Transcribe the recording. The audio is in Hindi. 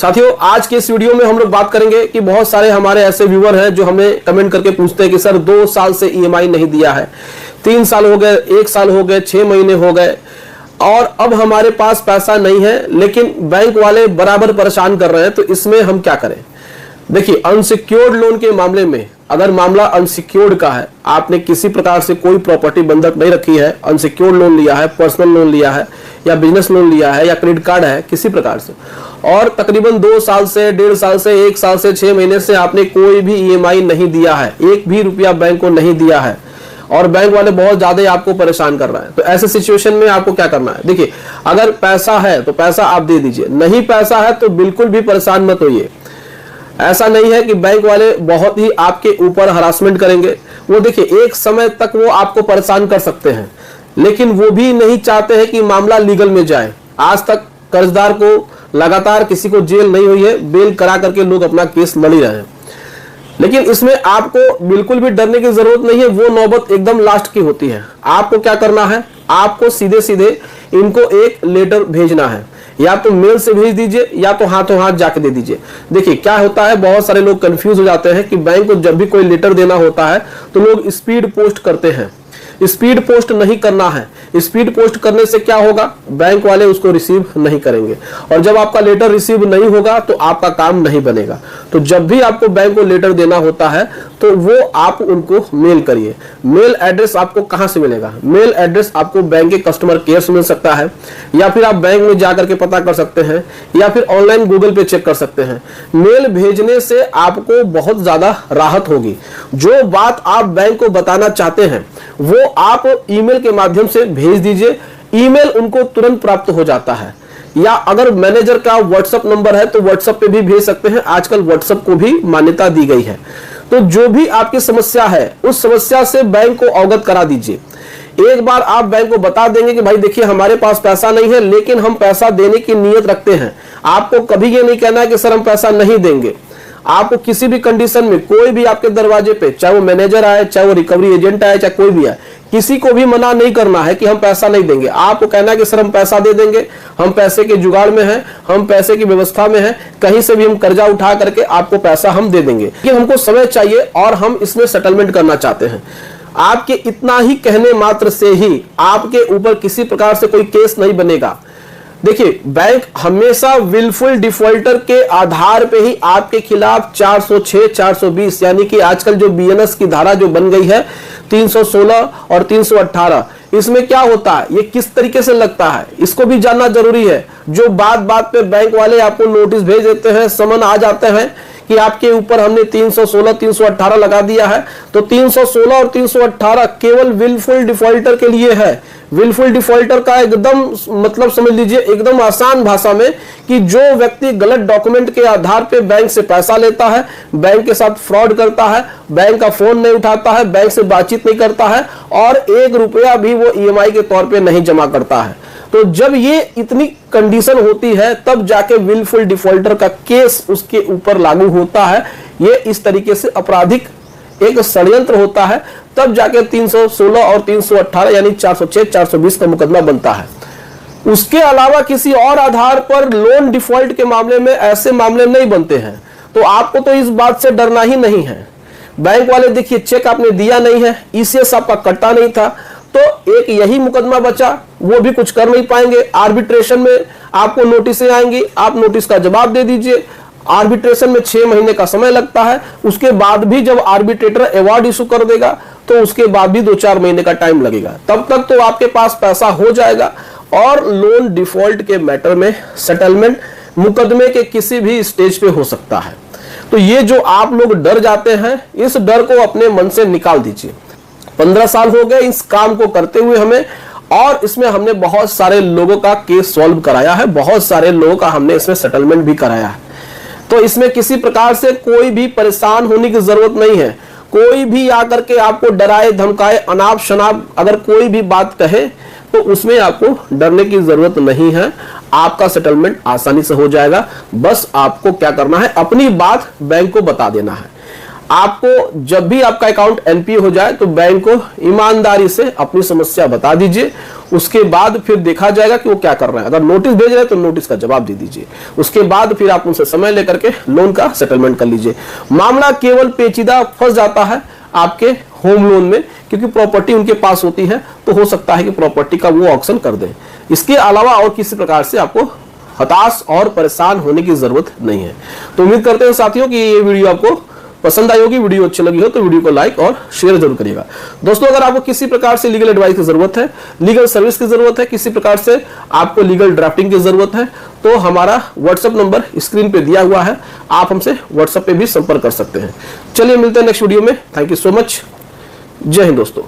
साथियों, आज के इस वीडियो में हम लोग बात करेंगे कि बहुत सारे हमारे ऐसे व्यूअर हैं जो हमें कमेंट करके पूछते हैं कि सर 2 साल से ईएमआई नहीं दिया है, 3 साल हो गए, 1 साल हो गए, 6 महीने हो गए और अब हमारे पास पैसा नहीं है, लेकिन बैंक वाले बराबर परेशान कर रहे हैं, तो इसमें हम क्या करें। देखिए, अनसिक्योर्ड लोन के मामले में अगर मामला अनसिक्योर्ड का है, आपने किसी प्रकार से कोई प्रॉपर्टी बंधक नहीं रखी है, अनसिक्योर्ड लोन लिया है, पर्सनल लोन लिया है या बिजनेस लोन लिया है या क्रेडिट कार्ड है किसी प्रकार से, और तकरीबन 2 साल से, 1.5 साल से, 1 साल से 6 महीने से आपने कोई भी ईएमआई नहीं दिया है, 1 भी रुपया बैंक को नहीं दिया है और बैंक वाले बहुत ज्यादा आपको परेशान कर रहा है, तो ऐसे सिचुएशन में आपको क्या करना है। देखिए, अगर पैसा है तो पैसा आप दे दीजिए, नहीं पैसा है तो बिल्कुल भी परेशान मत होइए। ऐसा नहीं है कि बैंक वाले बहुत ही आपके ऊपर हरासमेंट करेंगे। वो देखिए, एक समय तक वो आपको परेशान कर सकते हैं, लेकिन वो भी नहीं चाहते हैं कि मामला लीगल में जाए। आज तक कर्जदार को लगातार किसी को जेल नहीं हुई है, बेल करा करके लोग अपना केस लड़ ही रहे हैं। लेकिन इसमें आपको बिल्कुल भी डरने की जरूरत नहीं है, वो नौबत एकदम लास्ट की होती है। आपको क्या करना है, आपको सीधे सीधे इनको एक लेटर भेजना है, या तो मेल से भेज दीजिए या तो हाथों हाथ जाके दे दीजिए। देखिए क्या होता है, बहुत सारे लोग कंफ्यूज हो जाते हैं कि बैंक को जब भी कोई लेटर देना होता है तो लोग स्पीड पोस्ट करते हैं। स्पीड पोस्ट नहीं करना है। स्पीड पोस्ट करने से क्या होगा, बैंक वाले उसको रिसीव नहीं करेंगे, और जब आपका लेटर रिसीव नहीं होगा तो आपका काम नहीं बनेगा। तो जब भी आपको बैंक को लेटर देना होता है तो वो आप उनको मेल करिए। मेल एड्रेस आपको कहां से मिलेगा, मेल एड्रेस आपको बैंक के कस्टमर केयर से मिल सकता है, या फिर आप बैंक में जाकर के पता कर सकते हैं, या फिर ऑनलाइन गूगल पे चेक कर सकते हैं। मेल भेजने से आपको बहुत ज्यादा राहत होगी। जो बात आप बैंक को बताना चाहते हैं वो आप ईमेल के माध्यम से भेज दीजिए, ईमेल उनको तुरंत प्राप्त हो जाता है। या अगर मैनेजर का व्हाट्सएप नंबर है तो व्हाट्सएप पे भी भेज सकते हैं, आजकल व्हाट्सएप को भी मान्यता दी गई है। तो जो भी आपकी समस्या है उस समस्या से बैंक को अवगत करा दीजिए। एक बार आप बैंक को बता देंगे कि भाई देखिए, हमारे पास पैसा नहीं है लेकिन हम पैसा देने की नीयत रखते हैं। आपको कभी ये नहीं कहना है कि सर हम पैसा नहीं देंगे। आपको किसी भी कंडीशन में कोई भी आपके दरवाजे पे, चाहे वो मैनेजर आए, चाहे वो रिकवरी एजेंट आए, चाहे कोई भी आए, किसी को भी मना नहीं करना है कि हम पैसा नहीं देंगे। आपको कहना है कि सर हम पैसा दे देंगे, हम पैसे के जुगाड़ में हैं, हम पैसे की व्यवस्था में हैं, कहीं से भी हम कर्जा उठा करके आपको पैसा हम दे देंगे, कि हमको समय चाहिए और हम इसमें सेटलमेंट करना चाहते हैं। आपके इतना ही कहने मात्र से ही आपके ऊपर किसी प्रकार से कोई केस नहीं बनेगा। देखिए, बैंक हमेशा विलफुल डिफॉल्टर के आधार पे ही आपके खिलाफ 406, 420 यानी कि आजकल जो बीएनएस की धारा जो बन गई है 316 और 318, इसमें क्या होता है, ये किस तरीके से लगता है, इसको भी जानना जरूरी है। जो बात बात पे बैंक वाले आपको नोटिस भेज देते हैं, समन आ जाते हैं कि आपके ऊपर हमने 316, 318 लगा दिया है, तो 316 और 318 केवल विलफुल डिफॉल्टर के लिए है। विलफुल डिफॉल्टर का एकदम मतलब समझ लीजिए एकदम आसान भाषा में कि जो व्यक्ति गलत डॉक्यूमेंट के आधार पे बैंक से पैसा लेता है, बैंक के साथ फ्रॉड करता है, बैंक का फोन नहीं उठाता है, बैंक से बातचीत नहीं करता है और 1 रुपया भी वो ईएमआई के तौर पे नहीं जमा करता है। तो जब ये इतनी कंडीशन होती है तब जाके विलफुल डिफॉल्टर का केस उसके ऊपर लागू होता है। ये इस तरीके से आपराधिक एक षड्यंत्र होता है, तब जाके 316 और 318 यानी 406, 420 का मुकदमा बनता है। उसके अलावा किसी और आधार पर लोन डिफॉल्ट के मामले में ऐसे मामले नहीं बनते हैं। तो आपको तो इस बात से डरना ही नहीं है। बैंक वाले देखिए, चेक आपने दिया नहीं है, ईसीएस आपका कटा नहीं था, तो एक यही मुकदमा बचा, वो भी कुछ कर नहीं पाएंगे। आर्बिट्रेशन में आपको नोटिसें आएंगी, आप नोटिस का जवाब दे दीजिए। आर्बिट्रेशन में 6 महीने का समय लगता है, उसके बाद भी जब आर्बिट्रेटर अवार्ड इशू कर देगा तो उसके बाद भी 2-4 महीने का टाइम लगेगा। तब तक तो आपके पास पैसा हो जाएगा और लोन डिफॉल्ट के मैटर में सेटलमेंट मुकदमे के किसी भी स्टेज पे हो सकता है। तो ये जो आप लोग डर जाते हैं, इस डर को अपने मन से निकाल दीजिए। 15 साल हो गए इस काम को करते हुए हमें, और इसमें हमने बहुत सारे लोगों का केस सॉल्व कराया है, बहुत सारे लोगों का हमने इसमें सेटलमेंट भी कराया है। तो इसमें किसी प्रकार से कोई भी परेशान होने की जरूरत नहीं है। कोई भी आकर के आपको डराए धमकाए, अनाप शनाप अगर कोई भी बात कहे तो उसमें आपको डरने की जरूरत नहीं है। आपका सेटलमेंट आसानी से हो जाएगा। बस आपको क्या करना है, अपनी बात बैंक को बता देना है। आपको जब भी आपका अकाउंट एनपीए हो जाए तो बैंक को ईमानदारी से अपनी समस्या बता दीजिए, उसके बाद फिर देखा जाएगा कि वो क्या कर रहे हैं। अगर नोटिस भेज रहे हैं तो नोटिस का जवाब दे दीजिए, उसके बाद फिर आप उनसे समय लेकर के लोन का सेटलमेंट कर लीजिए। मामला केवल पेचीदा फंस जाता है आपके होम लोन में, क्योंकि प्रॉपर्टी उनके पास होती है, तो हो सकता है कि प्रॉपर्टी का वो ऑक्शन कर दें। इसके अलावा और किसी प्रकार से आपको हताश और परेशान होने की जरूरत नहीं है। तो उम्मीद करते हैं साथियों कि ये वीडियो आपको पसंद आई होगी। वीडियो अच्छी लगी हो तो वीडियो को लाइक और शेयर जरूर करिएगा। दोस्तों, अगर आपको किसी प्रकार से लीगल एडवाइस की जरूरत है, लीगल सर्विस की जरूरत है, किसी प्रकार से आपको लीगल ड्राफ्टिंग की जरूरत है, तो हमारा व्हाट्सएप नंबर स्क्रीन पे दिया हुआ है, आप हमसे व्हाट्सएप पे भी संपर्क कर सकते हैं। चलिए मिलते हैं नेक्स्ट वीडियो में। Thank you so much. जय हिंद दोस्तों।